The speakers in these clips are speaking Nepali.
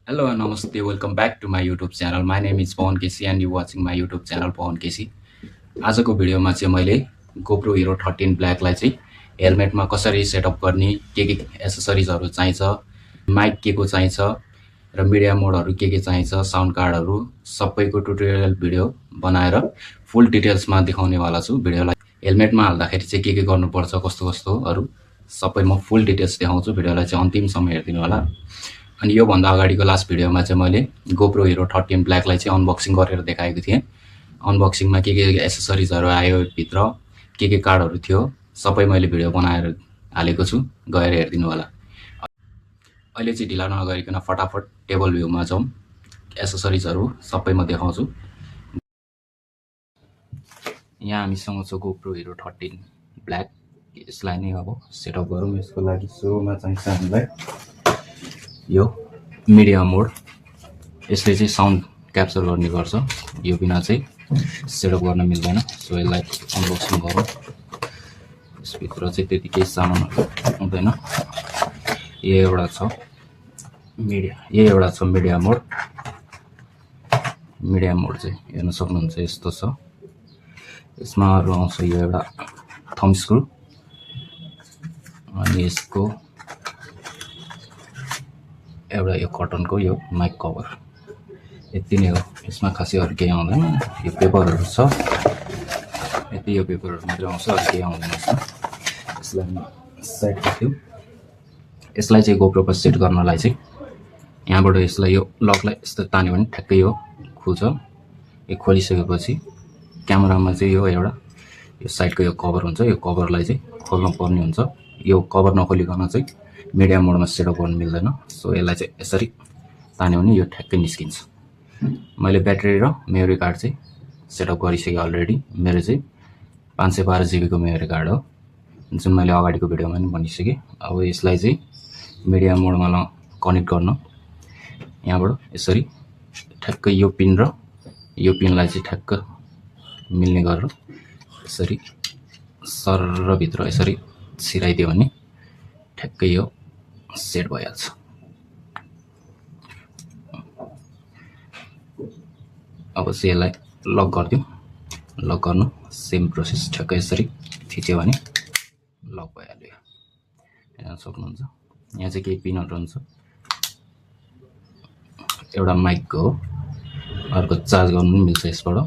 Hello and namaste. Welcome back to my YouTube channel. My name is Pawan Kesi and you watching my YouTube channel Pawan Kesi. आजको भिडियोमा चाहिँ मैले GoPro Hero 13 ब्ल्याकलाई चाहिँ हेलमेटमा कसरी सेटअप गर्ने, के एसेसरिजहरु चाहिन्छ, माइक के को चाहिन्छ र मिडिया मोडहरु के चाहिन्छ, साउन्ड कार्डहरु सबैको ट्युटोरियल भिडियो बनाएर फुल डिटेल्समा देखाउने वाला छु। भिडियोलाई हेलमेटमा हाल्दाखेरि चाहिँ के गर्नुपर्छ, कस्तो-कस्तोहरु सबै म फुल डिटेल्स देखाउँछु। भिडियोलाई चाहिँ अन्तिमसम्म हेर्दिनु होला। अनि यो भन्दा अगाडिको लास्ट भिडियोमा चाहिँ मैले GoPro Hero 13 ब्ल्याकलाई चाहिँ अनबक्सिङ गरेर देखाएको थिएँ। अनबक्सिङमा के एसेसरिजहरु आयो, भित्र के कार्डहरु थियो, सबै मैले भिडियो बनाएर हालेको छु। गएर हेर्दिनु होला। अहिले चाहिँ ढिला नगरिकन फटाफट टेबल भ्यूमा जाउँ। एसेसरिजहरु सबै म देखाउँछु। यहाँ हामीसँग छ GoPro Hero 13 ब्ल्याक। यसलाई नै अब सेटअप गरौँ। यसको लागि सुरुमा चाहिन्छ हामीलाई यो मिडिया मोड। यसले चाहिँ साउन्ड क्याप्चर गर्ने गर्छ। यो बिना चाहिँ सेटअप गर्न मिल्दैन। सो यसलाई अनबक्सिङ गरौँ। यसभित्र चाहिँ त्यति केही सामान हुँदैन। यो एउटा छ मिडिया मोड। मिडिया मोड चाहिँ हेर्न सक्नुहुन्छ यस्तो छ। यसमा अरु आउँछ यो एउटा थम्ब स्क्रु अनि यसको एउटा यो कटनको यो माइक कभर। यति नै हो। यसमा खासै अरु केही आउँदैन। यो पेपरहरु छ। यति यो पेपरहरु मात्र आउँछ, अरु केही आउँदैन। यसलाई साइड राख्यौ। यसलाई चाहिँ GoPro मा सेट गर्नलाई चाहिँ यहाँबाट यसलाई यो लकलाई यस्तो तान्यो भने ठ्याक्कै यो खुल्छ। यो खोलिसकेपछि क्यामेरामा चाहिँ यो एउटा यो साइडको यो कभर हुन्छ। यो कभरलाई चाहिँ खोल्नु पर्ने हुन्छ। यो कभर नखोलिकन चाहिँ मिडिया मोडमा सेटअप गर्न मिल्दैन। सो यसलाई चाहिँ यसरी तान्यो भने यो ठ्याक्कै निस्किन्छ। मैले ब्याट्री र मेमोरी कार्ड चाहिँ सेटअप गरिसके अलरेडी। मेरो चाहिँ 512 GB को मेमोरी कार्ड हो, जुन मैले अगाडिको भिडियोमा पनि भनिसके। अब यसलाई चाहिँ मिडिया मोडमा कनेक्ट गर्न यहाँबाट यसरी ठ्याक्कै यो पिन र यो पिनलाई चाहिँ ठ्याक्क मिल्ने गरेर यसरी सरर भित्र यसरी छिराइदियो भने ठ्याक्कै यो सेट भइहाल्छ। अब चाहिँ यसलाई लक गर्दियौ। लक गर्नु सेम प्रोसेस। ठ्याक्कै यसरी थिच्यो भने लक भइहाल्यो। हेर्न सक्नुहुन्छ। यहाँ चाहिँ केही पिनहरु हुन्छ। एउटा माइकको हो, अर्को चार्ज गर्नु पनि मिल्छ यसबाट।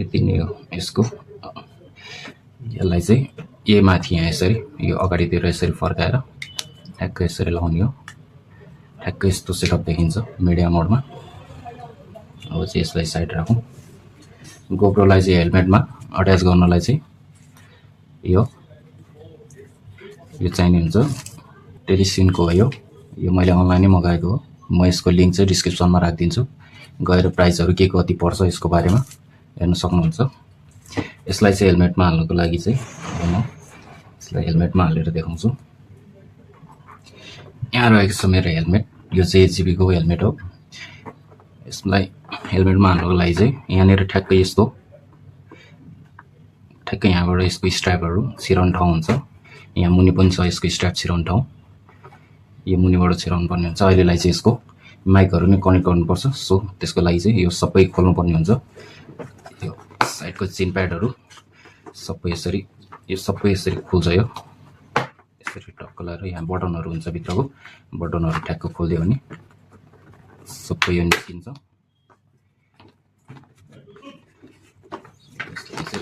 यति नै हो यसको। यसलाई चाहिँ यही माथि यहाँ यसरी यो अगाडितिर यसरी फर्काएर ठ्याक्कै यसरी लाउने हो। ठ्याक्कै यस्तो सेटअप देखिन्छ मिडिया मोडमा। अब चाहिँ यसलाई साइड राखौँ। GoProलाई चाहिँ हेलमेटमा अट्याच गर्नलाई चाहिँ यो चाहिने हुन्छ। टेलिसिनको हो यो मैले अनलाइनै मगाएको हो। म यसको लिंक चाहिँ डिस्क्रिप्सनमा राखिदिन्छु। गएर प्राइसहरु के कति पर्छ यसको बारेमा हेर्न सक्नुहुन्छ। यसलाई चाहिँ हेलमेटमा हाल्नको लागि चाहिँ म यसलाई हेलमेटमा हालेर देखाउँछु। यहाँ रहेको छ मेरो हेलमेट। यो चाहिँ 8 GB को हेलमेट हो। यसलाई हेलमेटमा हाल्नको लागि चाहिँ यहाँनिर ठ्याक्कै यस्तो ठ्याक्कै यहाँबाट यसको स्ट्र्यापहरु छिराउने ठाउँ हुन्छ। यहाँ मुनि पनि छ यसको स्ट्र्याप छिराउने ठाउँ। यो मुनिबाट छिराउनु पर्ने हुन्छ। अहिलेलाई चाहिँ यसको माइकहरु नै कनेक्ट गर्नुपर्छ। सो त्यसको लागि चाहिँ यो सबै खोल्नु पर्ने हुन्छ। यो साइडको चिन प्याडहरु सबै यसरी खुल्छ। यो यसरी टक्क लाएर यहाँ बटनहरु हुन्छ। भित्रको बटनहरु ठ्याक्क खोल्दियो भने सबै यो निस्किन्छ।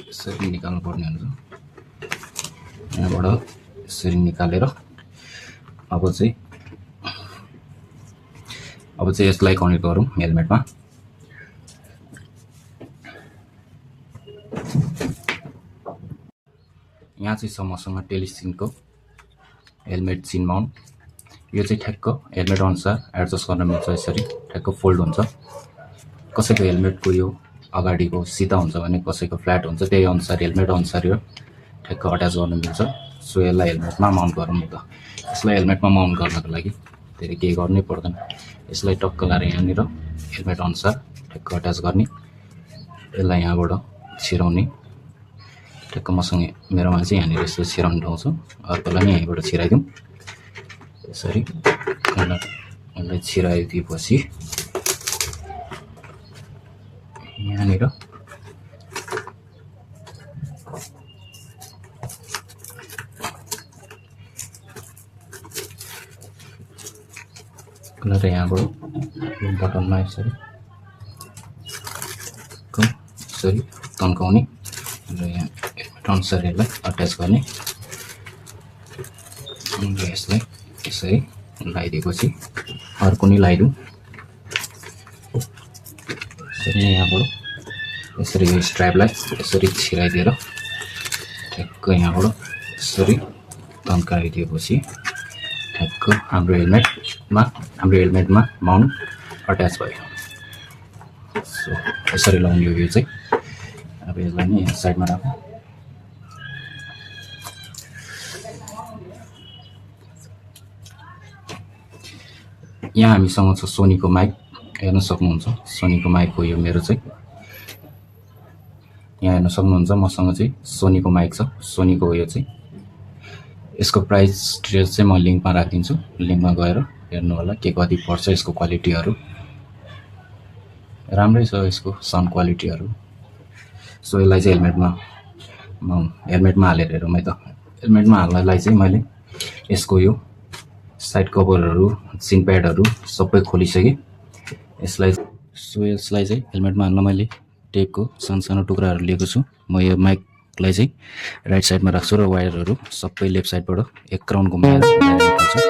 यसरी निकाल्नु पर्ने हुन्छ। यहाँबाट यसरी निकालेर अब चाहिँ यसलाई कनेक्ट गरौँ हेलमेटमा। यहाँ चाहिँ छ मसँग टेलिसिनको हेलमेट चिन माउन्ट। यो चाहिँ ठ्याक्क हेलमेट अनुसार एडजस्ट गर्न मिल्छ। यसरी ठ्याक्क फोल्ड हुन्छ। कसैको हेलमेटको यो अगाडिको सिधा हुन्छ भने कसैको फ्ल्याट हुन्छ। त्यही अनुसार हेलमेट अनुसार यो ठ्याक्क अट्याच गर्न मिल्छ। सो यसलाई हेलमेटमा माउन्ट गरौँ नि त। यसलाई हेलमेटमा माउन्ट गर्नको लागि धेरै केही गर्नै पर्दैन। यसलाई टक्क लाएर यहाँनिर हेलमेट अनुसार ठ्याक्क अट्याच गर्ने। यसलाई यहाँबाट छिराउने। ठ्याक्क मसँग मेरोमा चाहिँ यहाँनिर यसो छिराउने ठाउँ छ। अर्कोलाई नि यहीँबाट छिराइदिउँ। यसरी कलरलाई छिराइदिएपछि यहाँनिर कलर यहाँबाट बटनमा यसरी तन्काउने र यहाँ अनुसार यसलाई अट्याच गर्ने र यसलाई यसरी लगाइदिएपछि अर्को नि लगाइदिउँ। यसरी यहाँबाट यसरी यो स्ट्र्यापलाई यसरी छिराइदिएर ठ्याक्क यहाँबाट यसरी तन्काइदिएपछि ठ्याक्क हाम्रो हेलमेटमा माउन्ट अट्याच भयो। सो यसरी लगाउने हो यो चाहिँ। अब यसलाई नि साइडमा राखौँ। यहाँ हामीसँग छ सोनीको माइक, हेर्न सक्नुहुन्छ। सोनीको माइक हो यो मेरो चाहिँ। यहाँ हेर्न सक्नुहुन्छ मसँग चाहिँ सोनीको माइक छ, सोनीको हो यो चाहिँ। यसको प्राइस डिटेल्स चाहिँ म लिङ्कमा राखिदिन्छु, लिङ्कमा गएर हेर्नु होला के कति पर्छ। यसको क्वालिटीहरू राम्रै छ, यसको साउन्ड क्वालिटीहरू। सो यसलाई चाहिँ हेलमेटमा हालेर हेरौँ है त। हेलमेटमा हाल्नलाई चाहिँ मैले यसको यो साइड कभरहरू, सिन प्याडहरू सबै खोलिसकेँ। यसलाई चाहिँ हेलमेटमा हाल्न मैले टेपको सानो टुक्राहरू लिएको छु। म यो माइकलाई चाहिँ राइट साइडमा राख्छु र वायरहरू सबै लेफ्ट साइडबाट एक राउन्ड घुमाएर निकाल्छु।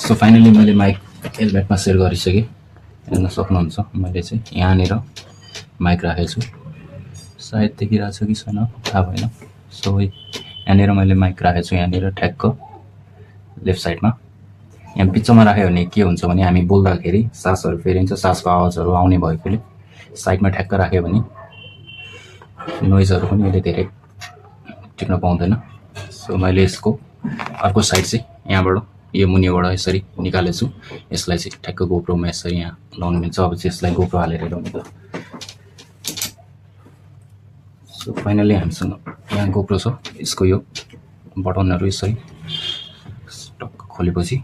सो फाइनली मैले माइक हेलमेटमा सेट गरिसकेँ। हेर्न सक्नुहुन्छ मैले चाहिँ यहाँनिर माइक राखेको छु। सायद देखिरहेको छ कि छैन थाहा भएन। सो यहाँनिर मैले माइक राखेको छु, यहाँनिर ठ्याक्क लेफ्ट साइडमा। यहाँ बिचमा राख्यो भने के हुन्छ भने हामी बोल्दाखेरि सासहरू फेरिन्छ, सासको आवाजहरू आउने भएकोले साइडमा ठ्याक्क राख्यो भने नोइजहरू पनि अहिले धेरै टिप्न पाउँदैन। सो मैले यसको अर्को साइड चाहिँ यहाँबाट यो मुनिबाट यसरी निकालेको छु। यसलाई चाहिँ ठ्याक्क गोप्रोमा यसरी यहाँ लाउनु मिल्छ। अब चाहिँ यसलाई गोप्रो हालेर हेरौँ त। सो फाइनली हामीसँग यहाँ गोप्रो छ। यसको यो बटनहरू यसरी टक्क खोलेपछि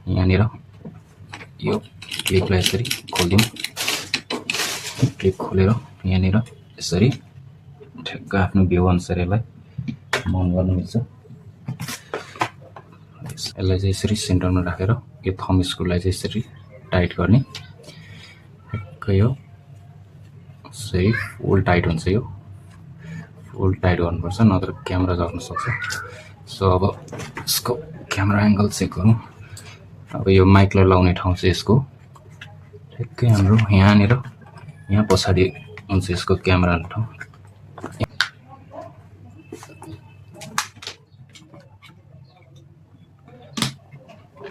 यहाँनिर यो क्लिपलाई यसरी खोलिदिउँ। क्लिप खोलेर यहाँनिर यसरी ठ्याक्क आफ्नो भ्यू अनुसार यसलाई माउन्ट गर्नु मिल्छ। यसलाई चाहिँ यसरी सेन्टरमा राखेर यो थम्ब स्क्रुलाई चाहिँ यसरी टाइट गर्ने। ठ्याक्क यो यसरी फुल टाइट हुन्छ, यो फुल टाइट गर्नुपर्छ नत्र क्यामेरा झर्न सक्छ। सो अब यसको क्यामेरा एङ्गल चेक गरौँ। अब यो माइकलाई लाउने ठाउँ चाहिँ यसको ठ्याक्कै हाम्रो यहाँनिर यहाँ पछाडि हुन्छ यसको क्यामेरा ठाउँ।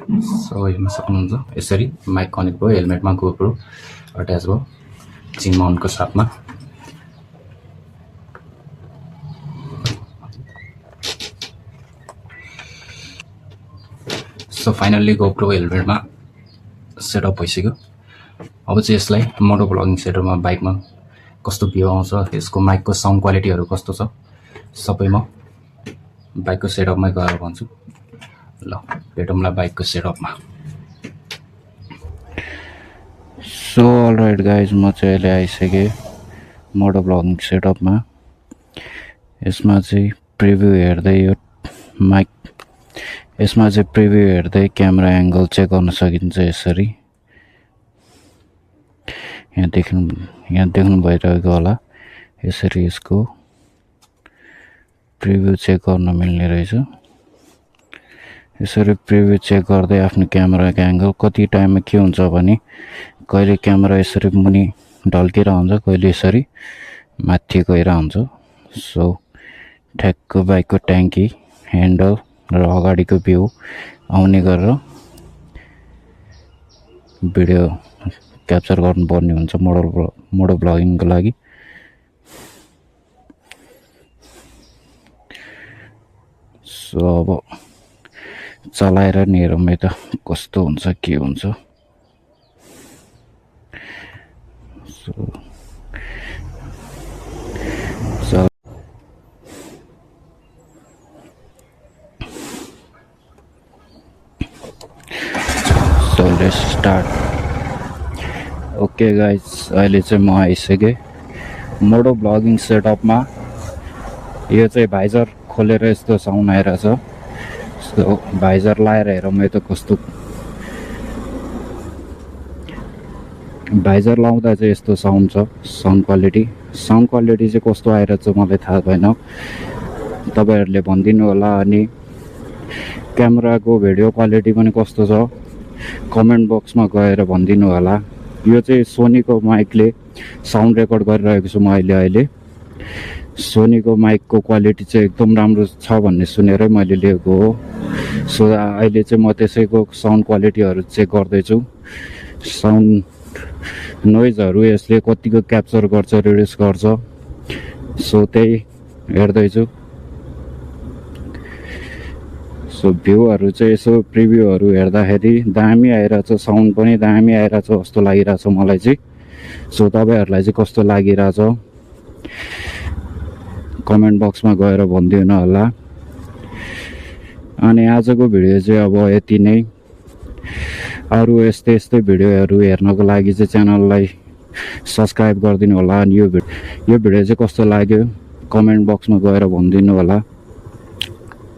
सो हेर्न सक्नुहुन्छ यसरी माइक कनेक्ट भयो, हेलमेटमा गोप्रो अट्याच भयो चिन माउन्टको साथमा। सो फाइनल्ली गोप्रो हेलमेटमा सेटअप भइसक्यो। अब चाहिँ यसलाई मोटो भ्लगिङ सेटअपमा बाइकमा कस्तो भ्यू आउँछ, यसको माइकको साउन्ड क्वालिटीहरू कस्तो छ सबै म बाइकको सेटअपमै गएर भन्छु। ल भेटौँला बाइकको सेटअपमा। सो अलराइट गाइज, म चाहिँ अहिले आइसकेँ मोटो भ्लगिङ सेटअपमा। यसमा चाहिँ प्रिभ्यू हेर्दै यो माइक यसमा चाहिँ प्रिभ्यू हेर्दै क्यामेरा एंगल चेक गर्न सकिन्छ यसरी यहाँ देख्नु भइरहेको होला यसरी यसको प्रिभ्यू चेक गर्न मिल्ने रहेछ यसरी प्रिभ्यू चेक गर्दै आफ्नो क्यामेराको एंगल कति टाइममा के हुन्छ भने कहिले क्यामेरा यसरी मुनि ढल्केर हुन्छ कहिले यसरी माथि गएर हुन्छ सो ठ्याक्क बाइकको ट्याङ्की ह्यान्डल र अगाडिको भ्यू आउने गरेर भिडियो क्याप्चर गर्नुपर्ने हुन्छ मोटो ब्लगिङको लागि सो अब चलाएर नि हेरौँ त कस्तो हुन्छ के हुन्छ So let's start. Okay guys, अहिले चाहिँ म आइसकेँ मोटो ब्लगिङ सेटअपमा यो चाहिँ भाइजर खोलेर यस्तो साउन्ड आइरहेछ सो भाइजर लाएर हेरौँ त कस्तो भाइजर लाउँदा चाहिँ यस्तो साउन्ड छ साउन्ड क्वालिटी चाहिँ कस्तो आइरहेछ मलाई थाहा छैन तपाईहरुले भनिदिनु होला अनि क्यामेराको भिडियो क्वालिटी पनि कस्तो छ कमेन्ट बक्समा गएर भनिदिनु होला यो चाहिँ सोनीको माइकले साउन्ड रेकर्ड गरिरहेको छु म अहिले सोनीको माइकको क्वालिटी चाहिँ एकदम राम्रो छ भन्ने सुनेरै मैले लिएको हो सो अहिले चाहिँ म त्यसैको साउन्ड क्वालिटीहरु चेक गर्दै छु साउन्ड नोइजहरु यसले कतिको क्याप्चर गर्छ रिड्युस गर्छ सो त्यही हेर्दै छु सो भ्यूहरु चाहिँ यसो प्रिभ्यूहरु हेर्दाखेरि दामी आइराछ साउन्ड पनि दामी आइराछ जस्तो लागिराछ मलाई चाहिँ सो तपाईहरुलाई चाहिँ कस्तो लागिराछ कमेन्ट बक्समा गएर भनिदिनु होला अनि आजको भिडियो चाहिँ अब यति नै अरु यस्तै भिडियोहरु हेर्नको लागि चाहिँ च्यानललाई सब्स्क्राइब गरिदिनु होला अनि यो भिडियो चाहिँ कस्तो लाग्यो कमेन्ट बक्समा गएर भनिदिनु होला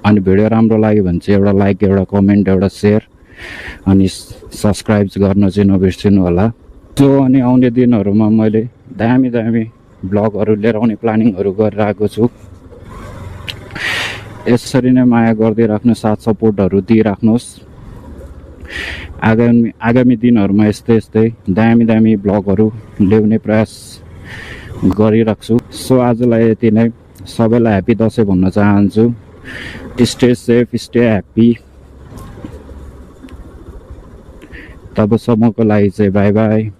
अनि भिडियो राम्रो लाग्यो भने चाहिँ एउटा लाइक एउटा कमेन्ट एउटा शेयर अनि सब्स्क्राइब गर्न चाहिँ नबिर्सिनु होला सो अनि आउने दिनहरुमा मैले दामी ब्लगहरु लिएर आउने प्लानिङहरु गरिरहेको छु यसरी नै माया गर्दै राख्नु साथ सपोर्टहरु दिइराख्नुस् आगामी दिनहरुमा यस्तै दामी ब्लगहरु ल्याउने प्रयास गरिराख्छु सो आजलाई यति नै सबैलाई ह्यापी दशैं भन्न चाहन्छु स्टे सेफ स्टे ह्यापी तबसम्मको लागि चाहिँ बाइ बाइ